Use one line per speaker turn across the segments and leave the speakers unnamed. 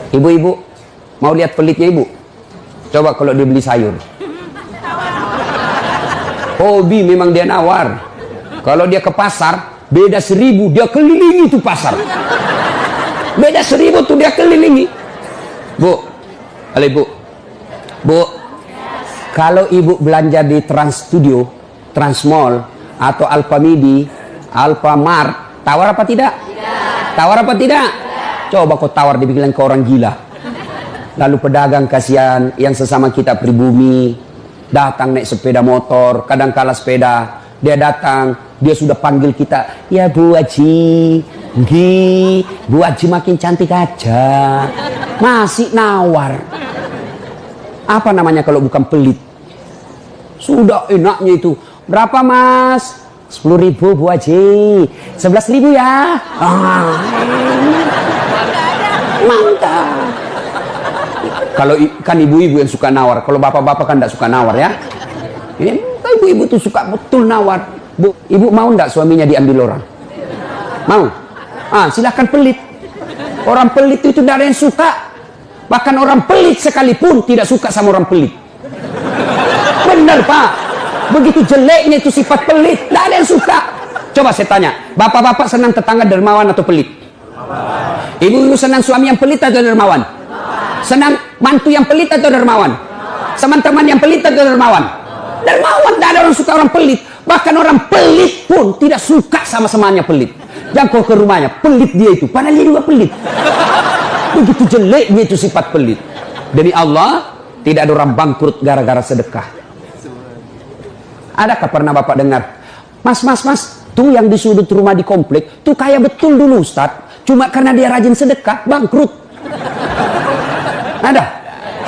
Ibu-ibu, mau lihat pelitnya ibu? Coba kalau dia beli sayur. Hobi memang dia nawar. Kalau dia ke pasar, beda 1000, dia kelilingi tuh pasar. Beda 1000 tuh dia kelilingi. Bu, halo ibu. Bu, kalau ibu belanja di Trans Studio, Trans Mall, atau Alfamidi, Alfamart, tawar apa tidak? Tidak. Tawar apa tidak? Tidak. Coba kau tawar, dibilang ke orang gila. Lalu pedagang kasihan yang sesama kita pribumi, datang naik sepeda motor, kadang kala sepeda, dia datang, dia sudah panggil kita, ya Bu Haji, Bu Haji makin cantik aja, masih nawar. Apa namanya kalau bukan pelit? Sudah enaknya itu, berapa Mas? 10.000 Bu Haji, 11.000 ya. Mantap. Kalau kan ibu-ibu yang suka nawar, kalau bapak-bapak kan tidak suka nawar ya. Ibu-ibu tuh suka betul nawar. Bu, ibu mau ndak suaminya diambil orang? Mau? Silahkan pelit. Orang pelit itu tidak ada yang suka. Bahkan orang pelit sekalipun tidak suka sama orang pelit. Benar Pak. Begitu jeleknya itu sifat pelit, tidak ada yang suka. Coba saya tanya, bapak-bapak senang tetangga dermawan atau pelit? Ibu-ibu senang suami yang pelit atau dermawan? Senang mantu yang pelit atau dermawan? Teman-teman yang pelit atau dermawan? Dermawan, tidak ada orang suka orang pelit. Bahkan orang pelit pun tidak suka sama semuanya pelit. Jangkau ke rumahnya, pelit dia itu, padahal dia juga pelit. Begitu jeleknya itu sifat pelit. Demi Allah, tidak ada orang bangkrut gara-gara sedekah. Adakah pernah bapak dengar, Mas, tuh yang di sudut rumah di komplek, tuh kaya betul dulu Ustaz, cuma karena dia rajin sedekah, bangkrut. Ada?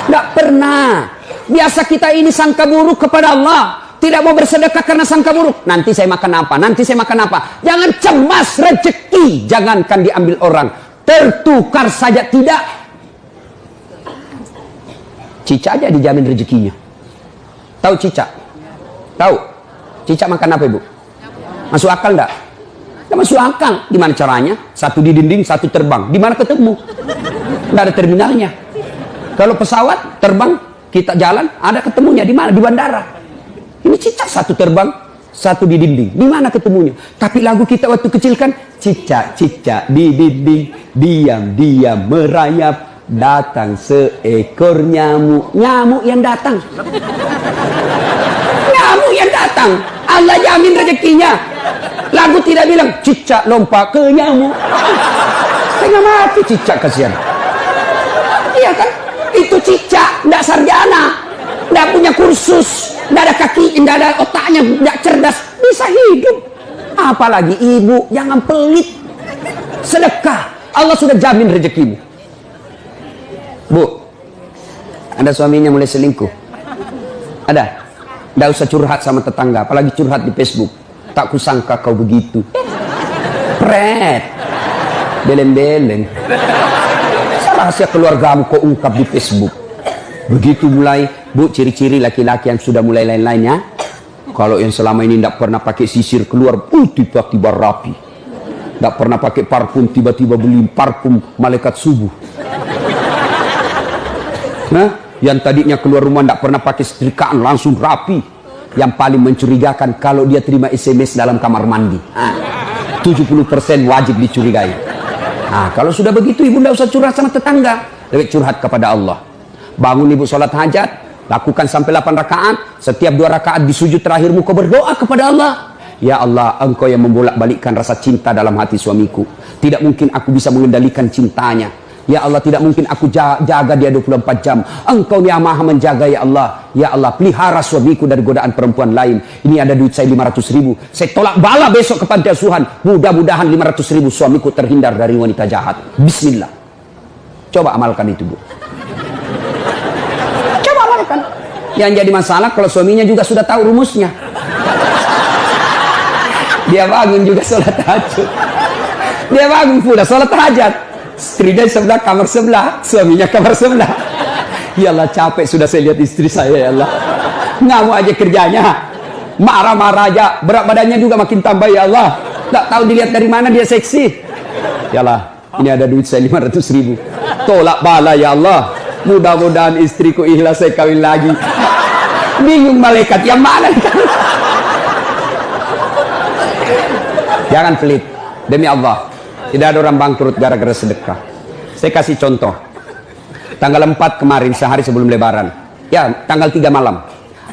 Tidak pernah. Biasa kita ini sangka buruk kepada Allah. Tidak mau bersedekah karena sangka buruk. Nanti saya makan apa? Nanti saya makan apa? Jangan cemas rezeki. Jangankan diambil orang. Tertukar saja tidak. Cicak aja dijamin rezekinya. Tahu cicak? Tahu? Cicak makan apa ibu? Masuk akal enggak? Tidak masuk akal. Gimana caranya? Satu di dinding, satu terbang. Di mana ketemu? Tidak ada terminalnya. Kalau pesawat terbang, kita jalan, ada ketemunya di mana? Di bandara. Ini cicak satu terbang, satu di dinding. Di mana ketemunya? Tapi lagu kita waktu kecil kan, cicak-cicak di dinding, diam-diam merayap, datang seekor nyamuk. Nyamuk yang datang. Nyamuk yang datang. Allah jamin rezekinya. Lagu tidak bilang, cicak lompat ke nyamuk. Tengah mati cicak, kasihan. Iya kan? Itu cicak, tidak sarjana, tidak punya kursus, tidak ada kaki, tidak ada otaknya, tidak cerdas, bisa hidup. Apalagi ibu, jangan pelit. Sedekah, Allah sudah jamin rezekimu. Bu, ada suaminya mulai selingkuh? Ada? Tidak usah curhat sama tetangga, apalagi curhat di Facebook. Tak kusangka kau begitu. Pret, beleng-beleng. Rahasia keluargamu kau ungkap di Facebook. Begitu mulai, bu, ciri-ciri laki-laki yang sudah mulai lain-lainnya. Kalau yang selama ini tidak pernah pakai sisir keluar, tiba-tiba rapi. Tidak pernah pakai parfum, tiba-tiba beli parfum malaikat subuh. Nah, yang tadinya keluar rumah tidak pernah pakai setrikaan, langsung rapi. Yang paling mencurigakan kalau dia terima SMS dalam kamar mandi. 70% wajib dicurigai. Nah, kalau sudah begitu ibu tidak usah curhat sama tetangga, lebih curhat kepada Allah. Bangun ibu sholat hajat, lakukan sampai 8 rakaat. Setiap 2 rakaat di sujud terakhirmu kau berdoa kepada Allah. Ya Allah, engkau yang membolak-balikkan rasa cinta dalam hati suamiku. Tidak mungkin aku bisa mengendalikan cintanya. Ya Allah, tidak mungkin aku jaga dia 24 jam. Engkau yang maha menjaga ya Allah. Ya Allah, pelihara suamiku dari godaan perempuan lain. Ini ada duit saya 500.000. Saya tolak bala besok kepada Tuhan. Mudah-mudahan 500.000 suamiku terhindar dari wanita jahat. Bismillah. Coba amalkan itu, Bu. Coba amalkan. Yang jadi masalah kalau suaminya juga sudah tahu rumusnya. Dia bangun juga sholat tahajud. Dia bangun pula sholat tahajud. Istrinya sebelah, kamar sebelah, suaminya kamar sebelah. Ya Allah, capek sudah saya lihat istri saya, ya Allah. Ngamuk aja kerjanya, marah-marah aja, berat badannya juga makin tambah, ya Allah. Tak tahu dilihat dari mana dia seksi. Ya Allah, Ini ada duit saya 500.000. Tolak bala ya Allah. Mudah-mudahan istriku ikhlas saya kawin lagi. Bingung malaikat yang mana? Jangan pelit. Demi Allah, tidak ada orang bangkrut gara-gara sedekah. Saya kasih contoh. Tanggal 4 kemarin, sehari sebelum lebaran. Ya, tanggal 3 malam.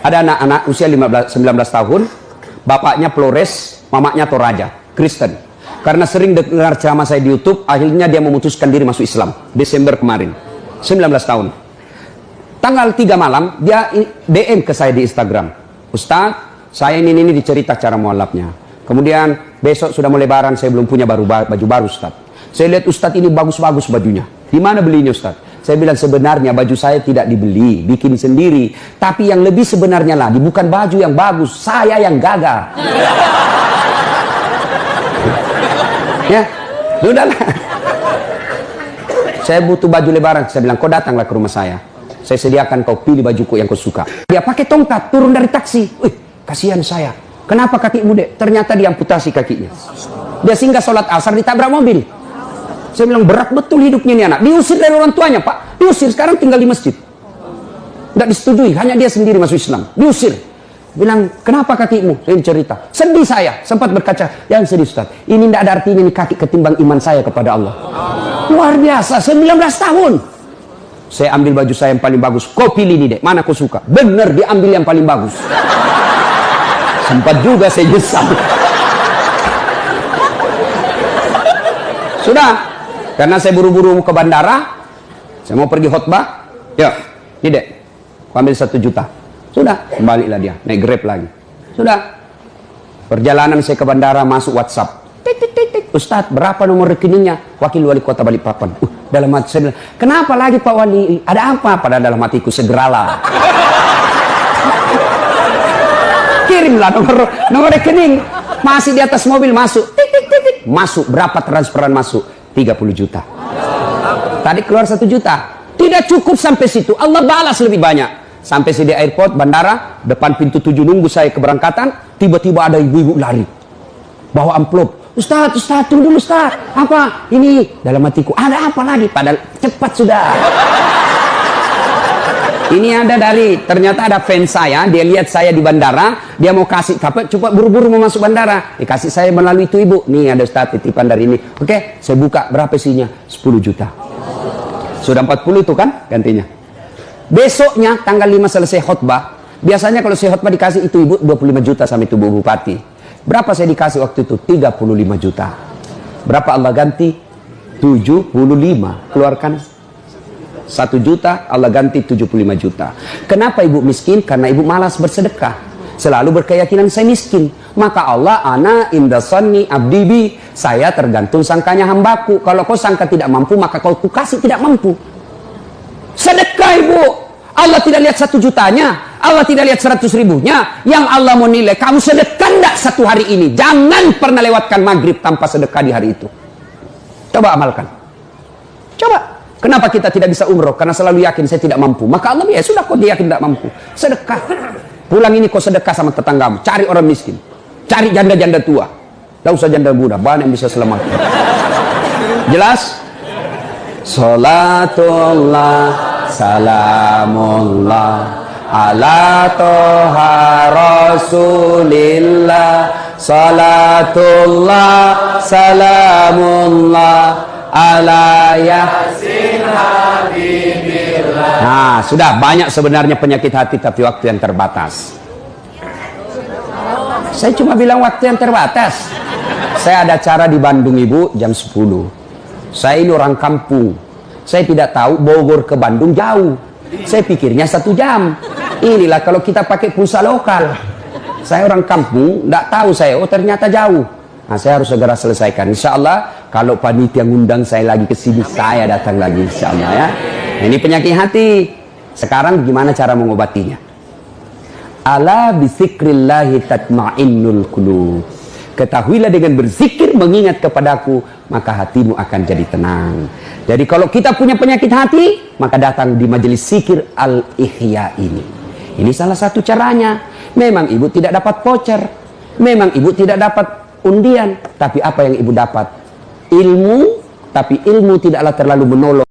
Ada anak-anak usia 19 tahun. Bapaknya Flores, mamanya Toraja, Kristen. Karena sering dengar ceramah saya di YouTube, akhirnya dia memutuskan diri masuk Islam. Desember kemarin. 19 tahun. Tanggal 3 malam, dia DM ke saya di Instagram. Ustaz, saya ini dicerita cara mualafnya. Kemudian besok sudah mau lebaran, saya belum punya baju baru Ustaz. Saya lihat Ustaz ini bagus-bagus bajunya. Di mana belinya Ustaz? Saya bilang sebenarnya baju saya tidak dibeli, bikin sendiri. Tapi yang lebih sebenarnya lagi, bukan baju yang bagus, saya yang gagal. Ya, sudahlah. Saya butuh baju lebaran. Saya bilang, kau datanglah ke rumah saya. Saya sediakan, kau pilih bajuku yang kau suka. Dia pakai tongkat, turun dari taksi. Wih, kasihan saya. Kenapa kakimu, Dek? Ternyata diamputasi kakinya. Dia singgah sholat asar, ditabrak mobil. Saya bilang, berat betul hidupnya ini anak. Diusir dari orang tuanya, Pak. Diusir, sekarang tinggal di masjid. Tidak disetujui, hanya dia sendiri masuk Islam. Diusir. Bilang, kenapa kakimu? Saya cerita. Sedih saya, sempat berkaca. Yang sedih, Ustaz. Ini tidak ada artinya ini kaki ketimbang iman saya kepada Allah. Luar biasa, 19 tahun. Saya ambil baju saya yang paling bagus. Kau pilih nih, Dek. Mana kau suka? Bener, diambil yang paling bagus. Sempat juga saya nyesal. Sudah. Karena saya buru-buru ke bandara. Saya mau pergi khutbah. Ya, ini Dek. Ambil 1 juta. Sudah, kembalilah dia. Naik Grab lagi. Sudah. Perjalanan saya ke bandara, masuk WhatsApp. Ustadz, berapa nomor rekeningnya? Wakil Wali Kota Balikpapan. Dalam hati saya bilang, kenapa lagi Pak Wali? Ada apa? Pada dalam hatiku, segeralah. Kirimlah nomor rekening. Masih di atas mobil, masuk. Masuk, berapa transferan masuk? 30 juta. Tadi keluar 1 juta. Tidak cukup sampai situ. Allah balas lebih banyak. Sampai saya di airport, bandara, depan pintu 7 nunggu saya keberangkatan. Tiba-tiba ada ibu-ibu lari. Bawa amplop. Ustaz, tunggu dulu Ustaz. Apa? Ini dalam hatiku. Ada apa lagi? Padahal cepat sudah. Ini ada ternyata ada fans saya. Dia lihat saya di bandara. Dia mau kasih, coba buru-buru mau masuk bandara. Dikasih saya melalui itu ibu. Nih ada Ustaz titipan dari ini. Oke, saya buka. Berapa isinya? 10 juta. Sudah 40 itu kan gantinya. Besoknya tanggal 5 selesai khutbah. Biasanya kalau saya khutbah dikasih itu ibu 25 juta sama itu Bu Bupati. Berapa saya dikasih waktu itu? 35 juta. Berapa Allah ganti? 75. Keluarkan 1 juta, Allah ganti 75 juta. Kenapa ibu miskin? Karena ibu malas bersedekah. Selalu berkeyakinan saya miskin. Maka Allah, ana indasani abdibi. Saya tergantung sangkanya hambaku. Kalau kau sangka tidak mampu, maka kau kasih tidak mampu. Sedekah ibu. Allah tidak lihat 1 jutanya. Allah tidak lihat 100 ribunya. Yang Allah mau nilai, kamu sedekah enggak 1 hari ini. Jangan pernah lewatkan maghrib tanpa sedekah di hari itu. Coba amalkan. Coba. Kenapa kita tidak bisa umroh? Karena selalu yakin saya tidak mampu. Maka Allah, ya sudah kau yakin tidak mampu. Sedekah. Pulang ini kau sedekah sama tetanggamu. Cari orang miskin. Cari janda-janda tua. Tidak usah janda muda. Banyak yang bisa selamat. Jelas? Salatullah, salamullah ala toha rasulillah. Salatullah, salamullah ala yasin habibillah. Nah, sudah banyak sebenarnya penyakit hati, tapi waktu yang terbatas. Saya cuma bilang waktu yang terbatas. Saya ada acara di Bandung ibu jam 10. Saya ini orang kampung. Saya tidak tahu Bogor ke Bandung jauh. Saya pikirnya 1 jam. Inilah kalau kita pakai pulsa lokal. Saya orang kampung, tidak tahu saya. Oh ternyata jauh. Nah, saya harus segera selesaikan. Insya Allah kalau panitia ngundang saya lagi ke sini, saya datang lagi. Insya Allah ya. Nah, ini penyakit hati. Sekarang gimana cara mengobatinya? Ala bizikrillahi tatma'innul qulub. Ketahuilah dengan berzikir mengingat kepadaku, maka hatimu akan jadi tenang. Jadi kalau kita punya penyakit hati, maka datang di majelis zikir Al-Ihya ini. Ini salah satu caranya. Memang ibu tidak dapat voucher. Memang ibu tidak dapat undian. Tapi apa yang ibu dapat? Ilmu tapi ilmu tidaklah terlalu menolong.